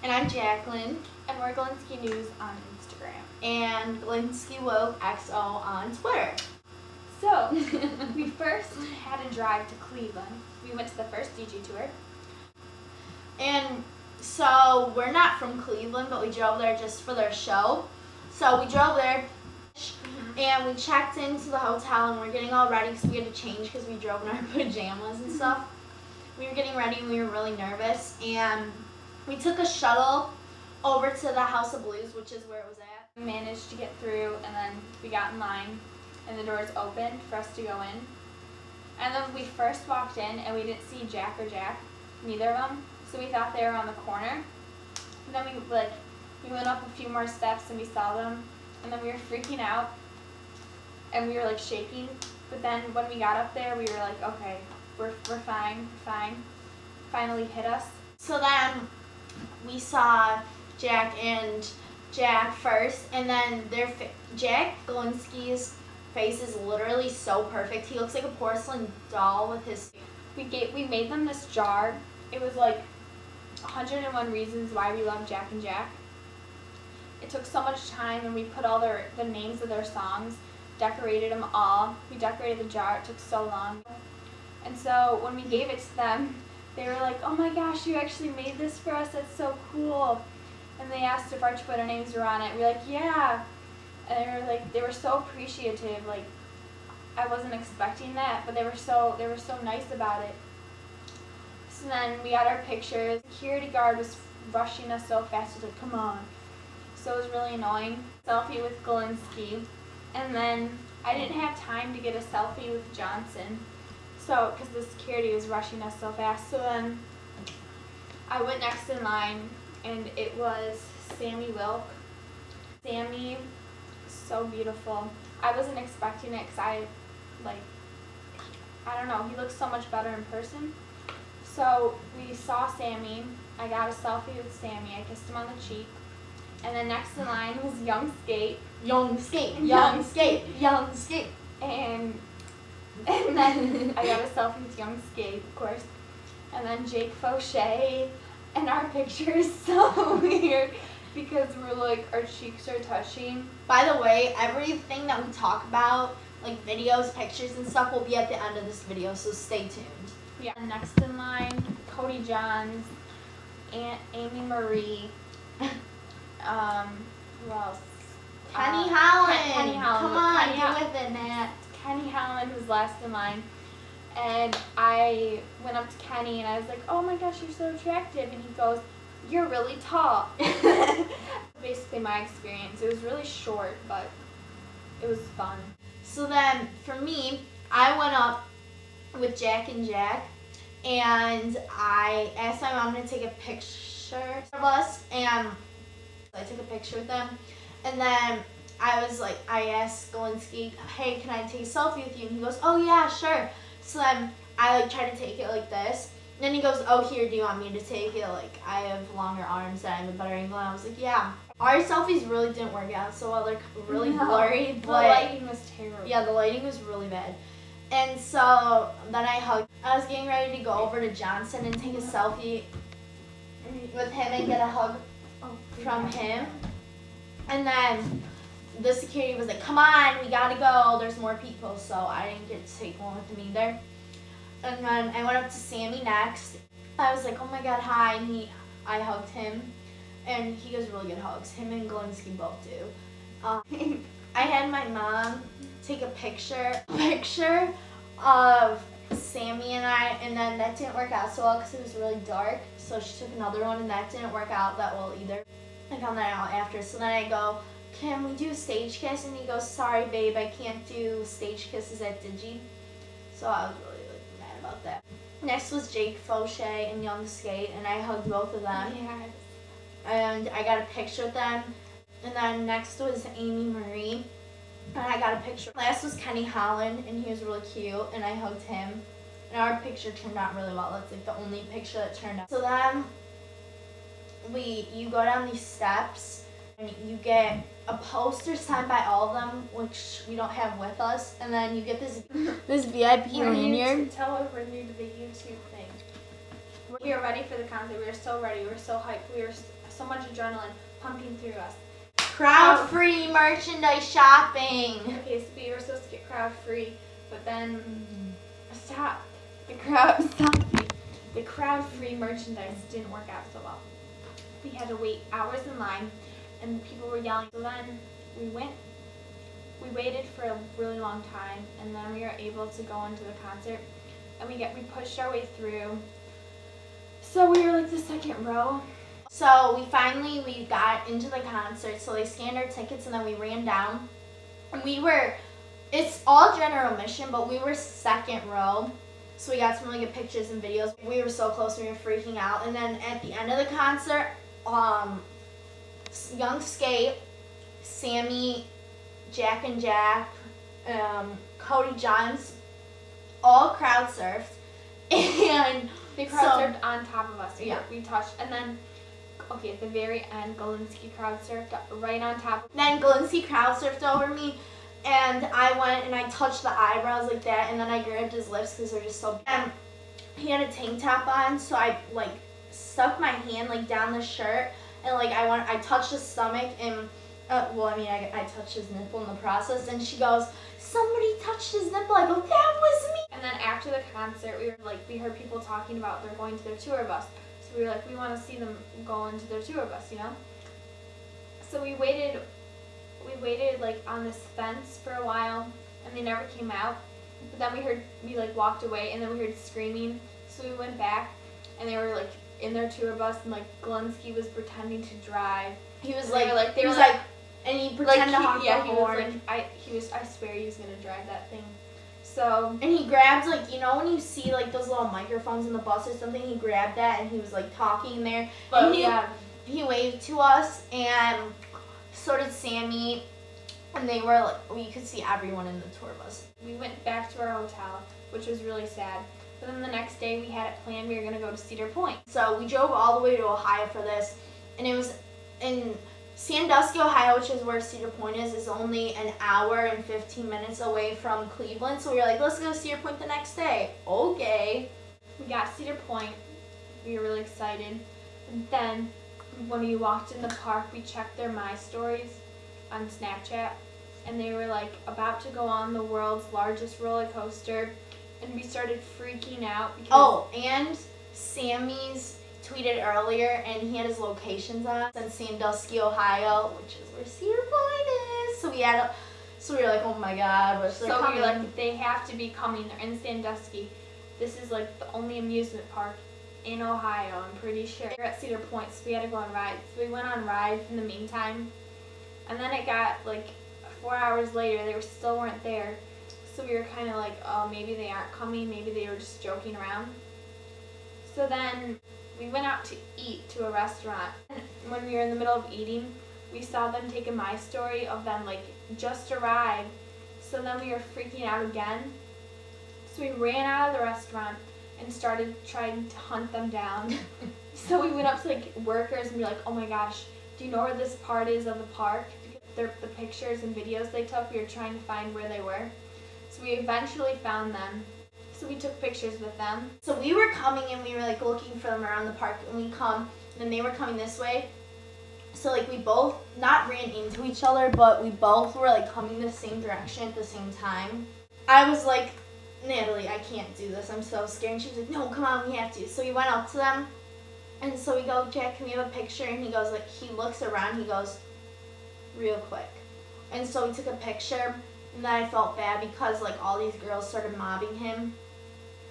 And I'm Jacqueline. And we're Galinsky News on Instagram. And Galinsky Woke XO on Twitter. So, we first had a drive to Cleveland. We went to the first Digitour. And so, we're not from Cleveland, but we drove there just for their show. So, we drove there and we checked into the hotel and we're getting all ready because we had to change because we drove in our pajamas and stuff. We were getting ready and we were really nervous. And we took a shuttle over to the House of Blues, which is where it was at. We managed to get through, and then we got in line and the doors opened for us to go in. And then we first walked in and we didn't see Jack or Jack, neither of them. So we thought they were on the corner. And then we went up a few more steps and we saw them, and then we were freaking out and we were shaking. But then when we got up there, we were like, okay, we're fine. Finally hit us. So then we saw Jack first, and then Jack Galinsky's face is literally so perfect. He looks like a porcelain doll with his. We made them this jar. It was 101 reasons why we love Jack and Jack. It took so much time, and we put all the names of their songs, decorated them all. We decorated the jar. It took so long. And so when we gave it to them, they were like, oh my gosh, you actually made this for us, that's so cool. And they asked if our Twitter names were on it. We were like, yeah. And they were so appreciative. I wasn't expecting that, but they were so nice about it. So then we got our pictures. The security guard was rushing us so fast, he was like, come on. So it was really annoying. Selfie with Galinsky. And then I didn't have time to get a selfie with Johnson. So, because the security was rushing us so fast. So then I went next in line, and it was Sammy Wilk. Sammy, so beautiful. I wasn't expecting it because I don't know, he looks so much better in person. So we saw Sammy. I got a selfie with Sammy. I kissed him on the cheek. And then next in line was Young Skate. And then I got a selfie with Young Skate, of course. And then Jake Fauché. And our picture is so weird because we're our cheeks are touching. By the way, everything that we talk about, videos, pictures, and stuff, will be at the end of this video, so stay tuned. Yeah. And next in line, Cody Johns, Aunt Amy Marie. Who else? Kenny Holland. Kenny Holland. Come on, get with it, Nat. Kenny Holland was last in line, and I went up to Kenny and I was like, oh my gosh, you're so attractive, and he goes, you're really tall. Basically my experience. It was really short, but it was fun. So then, for me, I went up with Jack and Jack, and I asked my mom to take a picture of us, and I took a picture with them, and then I asked Galinsky, hey, can I take a selfie with you? And he goes, oh yeah, sure. So then I tried to take it like this. And then he goes, oh, here, do you want me to take it? I have longer arms and I have a better angle. And I was like, yeah. Our selfies really didn't work out so well. They're really blurry. The lighting was terrible. Yeah, the lighting was really bad. And so then I was getting ready to go over to Johnson and take a selfie with him and get a hug from him. And then the security was like, come on, we gotta go, there's more people, so I didn't get to take one with him either. And then I went up to Sammy next. I was like, oh my god, hi, and I hugged him, and he gives really good hugs. Him and Galinsky both do. I had my mom take a picture of Sammy and I, and then that didn't work out so well because it was really dark, so she took another one, and that didn't work out that well either. I found that out after, so then I go, can we do a stage kiss? And he goes, sorry babe, I can't do stage kisses at Digi. So I was really mad about that. Next was Jake Fauché and Young Skate, and I hugged both of them. Yes. And I got a picture with them. And then next was Amy Marie, and I got a picture. Last was Kenny Holland, and he was really cute, and I hugged him. And our picture turned out really well. That's the only picture that turned out. So then you go down these steps, and you get a poster signed by all of them, which we don't have with us, and then you get this VIP lanyard. Tell her we're new to the YouTube thing. We were ready for the concert. We were so ready. We were so hyped. We were so much adrenaline pumping through us. Crowd-free merchandise shopping. Okay, so we were supposed to get crowd-free, but then stop. The crowd-free merchandise didn't work out so well. We had to wait hours in line, and people were yelling. So then we waited for a really long time, and then we were able to go into the concert, and we pushed our way through. So we were like the second row. So we got into the concert, so they scanned our tickets, and then we ran down, and it's all general admission, but we were second row. So we got some really good pictures and videos. We were so close, we were freaking out. And then at the end of the concert, Young Skate, Sammy, Jack and Jack, Cody Johns, all crowd surfed. And they crowd surfed on top of us. Yeah. We touched, and then, okay, at the very end, Galinsky crowd surfed right on top. Then Galinsky crowd surfed over me. And I went and I touched the eyebrows like that, and then I grabbed his lips because they're just so big. And he had a tank top on, so I like stuck my hand like down the shirt, and like I touched his stomach, and I touched his nipple in the process. And she goes, "Somebody touched his nipple." I go, "That was me." And then after the concert, we heard people talking about they're going to their tour bus. So we were like, we want to see them go into their tour bus, you know. So we waited like on this fence for a while, and they never came out. But then we like walked away, and then we heard screaming. So we went back, and they were like in their tour bus, and like Galinsky was pretending to drive. He was and he pretended to honk the horn. I swear he was gonna drive that thing. So and he grabbed like, you know when you see like those little microphones in the bus or something, he grabbed that and he was like talking there. But and he waved to us, and so did Sammy, and they were like, we could see everyone in the tour bus. We went back to our hotel, which was really sad. But then the next day we had it planned we were gonna go to Cedar Point. So we drove all the way to Ohio for this, and it was in Sandusky, Ohio, which is where Cedar Point is only an hour and 15 minutes away from Cleveland. So we were like, let's go to Cedar Point the next day. Okay. We got Cedar Point. We were really excited. And then when we walked in the park, we checked their My Stories on Snapchat, and they were like about to go on the world's largest roller coaster, and we started freaking out because and Sammy's tweeted earlier, and he had his locations on in Sandusky, Ohio, which is where Cedar Point is. So we were like, oh my God, what's so we were like, they have to be coming. They're in Sandusky. This is like the only amusement park in Ohio, I'm pretty sure. We're at Cedar Point, so we had to go on rides. So we went on rides in the meantime, and then it got like 4 hours later, they still weren't there. So we were kind of like, oh, maybe they aren't coming, maybe they were just joking around. So then we went out to eat to a restaurant. And when we were in the middle of eating, we saw them take a My Story of them like just arrived. So then we were freaking out again. So we ran out of the restaurant and started trying to hunt them down. So we went up to like workers and we were like, oh my gosh, do you know where this part is of the park? Because the pictures and videos they took, we were trying to find where they were. So we eventually found them. So we took pictures with them. So we were coming and we were like looking for them around the park, and we come and then they were coming this way. So like we both not ran into each other, but we both were like coming the same direction at the same time. I was like, Natalie, I can't do this, I'm so scared. And she was like, no, come on, we have to. So we went up to them, and so we go, Jack, can we have a picture? And he goes, like, he looks around, he goes, real quick. And so we took a picture, and then I felt bad because like all these girls started mobbing him.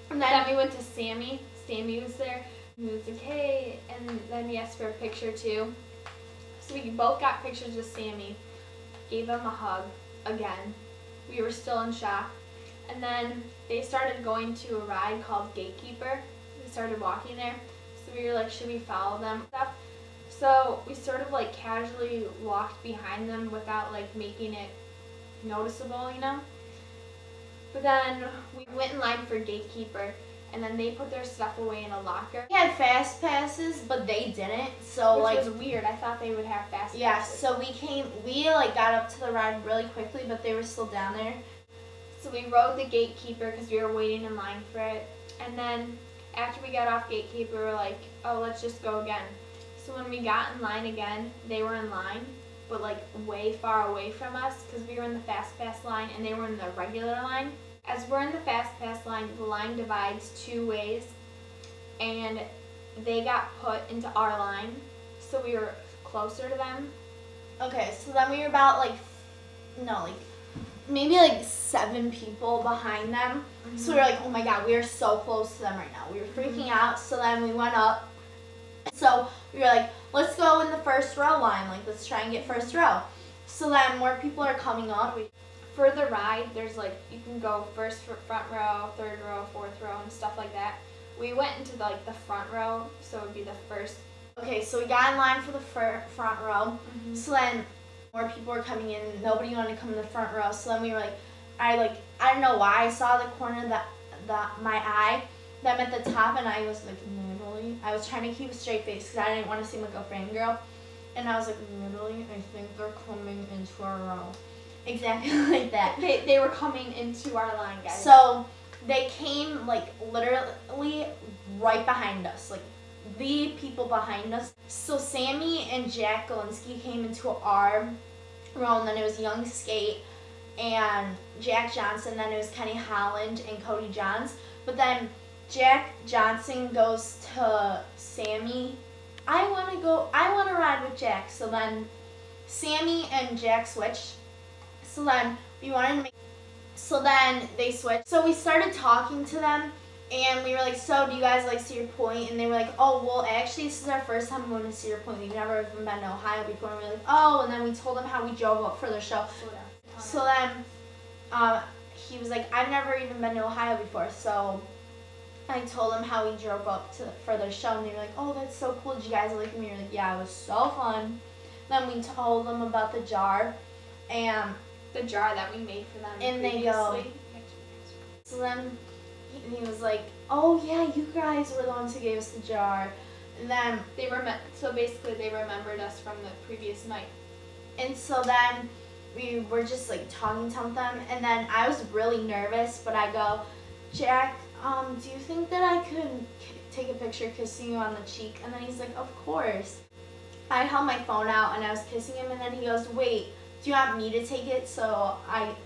And then we went to Sammy. Sammy was there. He was like, hey, and then he asked for a picture too. So we both got pictures with Sammy. Gave him a hug again. We were still in shock. And then they started going to a ride called Gatekeeper. We started walking there. So we were like, should we follow them? Stuff. So we sort of like casually walked behind them without like making it noticeable, you know? But then we went in line for Gatekeeper, and then they put their stuff away in a locker. We had fast passes, but they didn't. So which was weird. I thought they would have fast passes. Yeah, so we like got up to the ride really quickly, but they were still down there. So we rode the Gatekeeper because we were waiting in line for it. And then after we got off Gatekeeper, we were like, oh, let's just go again. So when we got in line again, they were in line, but like way far away from us because we were in the Fast Pass line and they were in the regular line. As we're in the Fast Pass line, the line divides two ways, and they got put into our line, so we were closer to them. Okay, so then we were about maybe like 7 people behind them. Mm-hmm. So we were like, oh my god, we are so close to them right now. We were freaking out. So then we went up. So we were like, let's go in the first row line. Like, let's try and get first row. So then more people are coming up. For the ride, there's like, you can go first front row, third row, fourth row, and stuff like that. We went into the front row, so it would be the first. Okay, so we got in line for the front row. Mm-hmm. So then more people were coming in. Nobody wanted to come in the front row. So then we were like, I don't know why I saw the corner of my eye, them at the top, and I was like, literally, I was trying to keep a straight face because I didn't want to seem like a fangirl. And I was like, literally, I think they're coming into our row. Exactly like that. They were coming into our line, guys. So they came literally right behind us, like the people behind us. So Sammy and Jack Galinsky came into our row, and then it was Young Skate and Jack Johnson, then it was Kenny Holland and Cody Johns. But then Jack Johnson goes to Sammy, I want to ride with Jack. So then Sammy and Jack switched. So then so then they switched. So we started talking to them, and we were like, so do you guys like Cedar Point? And they were like, oh, well, actually, this is our first time going to Cedar Point. We've never even been to Ohio before. And we were like, oh, and then we told them how we drove up for the show. So then he was like, I've never even been to Ohio before. So I told them how we drove up for their show, and they were like, oh, that's so cool. Did you guys like it? And we were like, yeah, it was so fun. Then we told them about the jar, and the jar that we made for them. And previously. They go. So then he was like, oh yeah, you guys were the ones who gave us the jar. And then so basically they remembered us from the previous night. And so then we were just like talking to them, and then I was really nervous, but I go, Jack, do you think that I could take a picture kissing you on the cheek? And then he's like, of course. I held my phone out and I was kissing him, and then he goes, wait, do you want me to take it so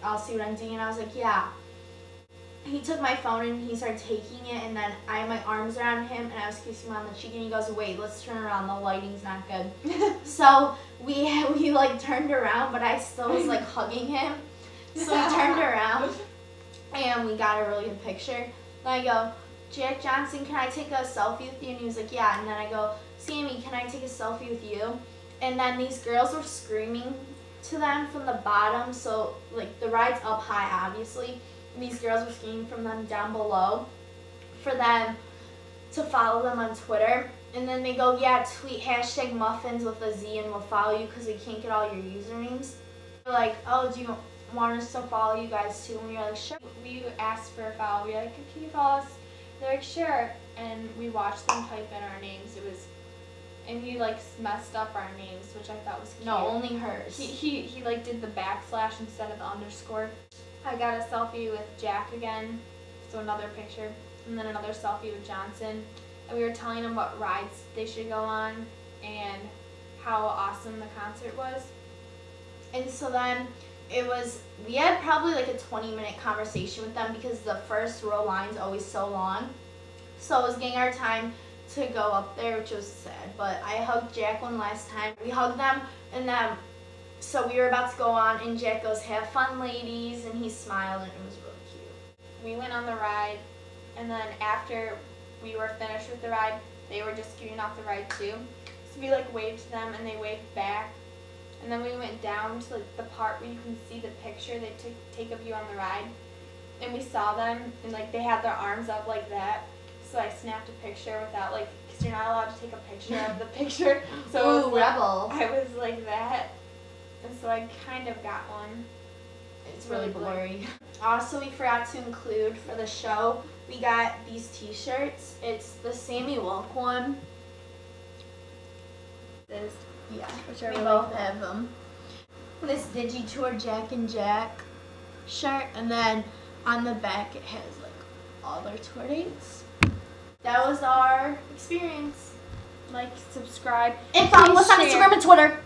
I'll see what I'm doing? And I was like, yeah. He took my phone and he started taking it, and then I had my arms around him and I was kissing him on the cheek, and he goes, wait, let's turn around, the lighting's not good. So we like turned around, but I still was like hugging him. So we turned around and we got a really good picture. Then I go, Jack Johnson, can I take a selfie with you? And he was like, yeah. And then I go, Sammy, can I take a selfie with you? And then these girls were screaming to them from the bottom, so like the ride's up high, obviously, and these girls were screaming from them down below for them to follow them on Twitter. And then they go, yeah, tweet #muffins with a Z and we'll follow you because we can't get all your usernames. They're like, oh, do you want us to follow you guys too? And we were like, sure. We asked for a follow. We were like, can you follow us? They're like, sure. And we watched them type in our names. And he like messed up our names, which I thought was cute. No, only hers. He like did the backslash instead of the underscore. I got a selfie with Jack again, so another picture, and then another selfie with Johnson. And we were telling them what rides they should go on and how awesome the concert was. And so then we had probably like a 20-minute conversation with them because the first row line's always so long. So it was getting our time to go up there, which was sad, but I hugged Jack one last time. We hugged them, and then so we were about to go on, and Jack goes, have fun, ladies, and he smiled, and it was really cute. We went on the ride, and then after we were finished with the ride, they were just getting off the ride too. So we like waved to them, and they waved back, and then we went down to like the part where you can see the picture they take of you on the ride, and we saw them, and like they had their arms up like that. So I snapped a picture without because you're not allowed to take a picture of the picture. So ooh, rebel. I was like that, and so I kind of got one. It's really blurry. Also, we forgot to include for the show, we got these t-shirts. It's the Sammy Wilk one. Yeah, which we both have them. This Digitour Jack and Jack shirt, and then on the back it has all their tour dates. That was our experience. like, subscribe. And follow Please us on share. Instagram and Twitter.